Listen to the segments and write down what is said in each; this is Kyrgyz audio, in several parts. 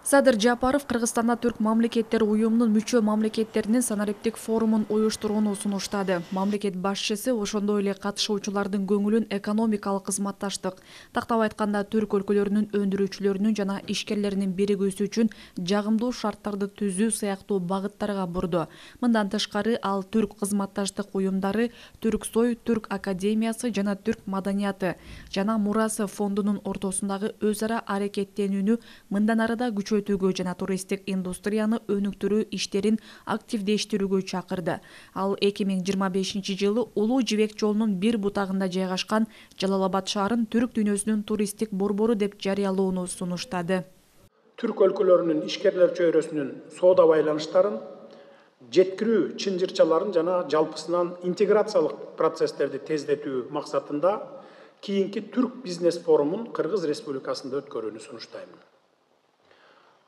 Садыр Жапаров Кыргызстанда Түрк мамлекеттер уюмунун мүчө мамлекеттеринин санариптик форумун уюштурууну сунуштады. Мамлекет башчысы ошондой эле катышуучулардын көңүлүн экономикалык кызматташтык, тактап айтканда түрк өлкөлөрүнүн өндүрүүчүлөрүнүн жана ишкерлеринин биригүүсү үчүн жагымдуу шарттарды түзүү сыяктуу багыттарга бурду. Мындан тышкары ал түрк кызматташтык уюмдары, Түрксой, Түрк академиясы жана түрк маданияты жана мурасы фондунун ортосундагы өз ара аракеттенүүнү мындан арада күчөтүүгө жана туристтик индустрияны өнүктүрүү иштерин активдештирүүгө чакырды. Ал 2025 жылы Улуу Жибек жолунун бир бутагында жайгашкан Жалал-Абад шаарын түрк дүйнөсүнүн туристтик борбору деп жарыялоону сунуштады. Түрк өлкөлөрүнүн ишкерлер чөйрөсүнүн соода байланыштарын, жеткирүү чынжырчаларын жана жалпысынан интеграциялык процесстерди тездетүү максатында кийинки түрк бизнес форумун Кыргыз Республикасында өткөрүүнү сунуштаймын.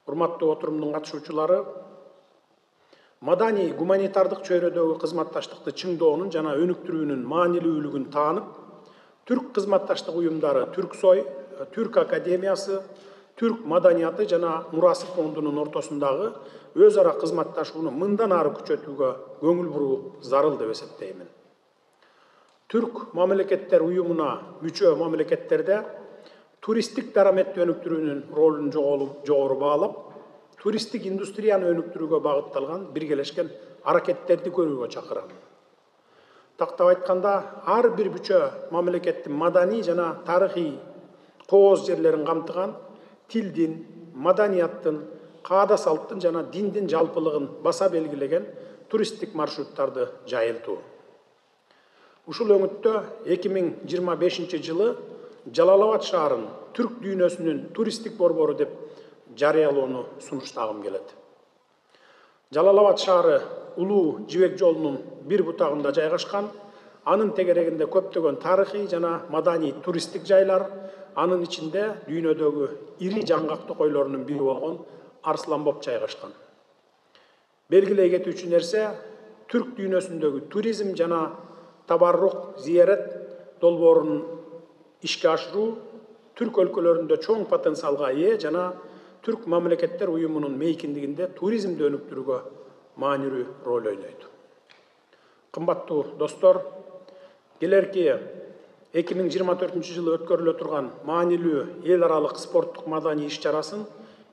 Урматтуу отурумдун катышуучулары, маданий гуманитардык чөйрөдөгү кызматташтыкты чыңдоонун жана өнүктүрүүнүн маанилүүлүгүн таанып, түрк кызматташтык уюмдары Түрксой, Түрк академиясы, түрк маданияты жана мурасы фондунун ортосундагы өз ара кызматташууну мындан ары күчөтүүгө көңүл буруу зарыл деп эсептеймин. Түрк мамлекеттер уюмуна мүчө мамлекеттерде туристтик дараметти өнүктүрүүнүн ролун жогору баалап, туристтик индустрияны өнүктүрүүгө багытталган биргелешкен аракеттерди көрүүгө чакырам. Тактап айтканда, ар бир мүчө мамлекеттин маданий жана тарыхый кооз жерлерин камтыган тилдин, маданияттын, каада салттын жана диндин жалпылыгын баса белгилеген туристтик маршруттарды жайылтуу. Ушул өңүттө 2025 жылы Жалал-Абад шаарын түрк дүйнөсүнүн туристтик борбору деп жарыялоону сунуштагым келет. Жалал-Абад шаары Улуу Жибек жолунун бир бутагында жайгашкан, анын тегерегинде көптөгөн тарыхый жана маданий туристтик жайлар, анын ичинде дүйнөдөгү ири жаңгактык койлорунун бири болгон Арсланбоп жайгашкан. Белгилей кетүүчү нерсе, түрк дүйнөсүндөгү туризм жана табаррук зиярат долбоорун ишке ашыруу түрк өлкөлөрүндө чоң потенциалга ээ жана түрк мамлекеттер уюмунун мейкиндигинде туризмди өнүктүрүүгө маанилүү роль ойнойт. Кымбаттуу достор, келерки 2024 жылы өткөрүлө турган маанилүү эл аралык спорттук маданий иш-чарасын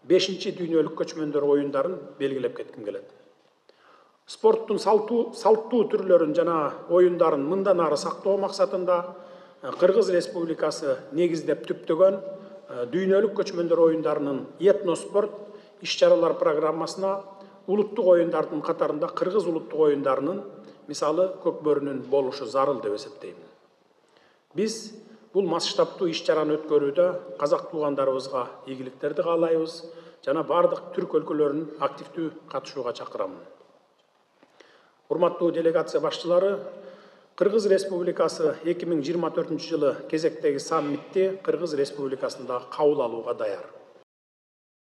5-чи дүйнөлүк көчмөндөр оюндарын белгилеп кетким келет. Спорттун салттуу түрлөрүн жана оюндарын мындан ары сактоо максатында Кыргыз Республикасы негиздеп түптөгөн дүйнөлүк көчмөндөр оюндарынын этноспорт иш-чаралар программасына улуттук оюндардын катарында Кыргыз улуттук оюндарынын, мисалы, Көкбөрүнүн болушу зарыл деп эсептейм. Биз бул масштабтуу иш-чараны өткөрүүдө казак туугандарыбызга ийгиликтерди каалайбыз жана бардык түрк өлкөлөрүнүн активдүү катышууга чакырамын. Урматтуу делегация башчылары, Кыргыз Республикасы 2024 жылы кезектеги саммитти Кыргыз Республикасында кабыл алууга даяр.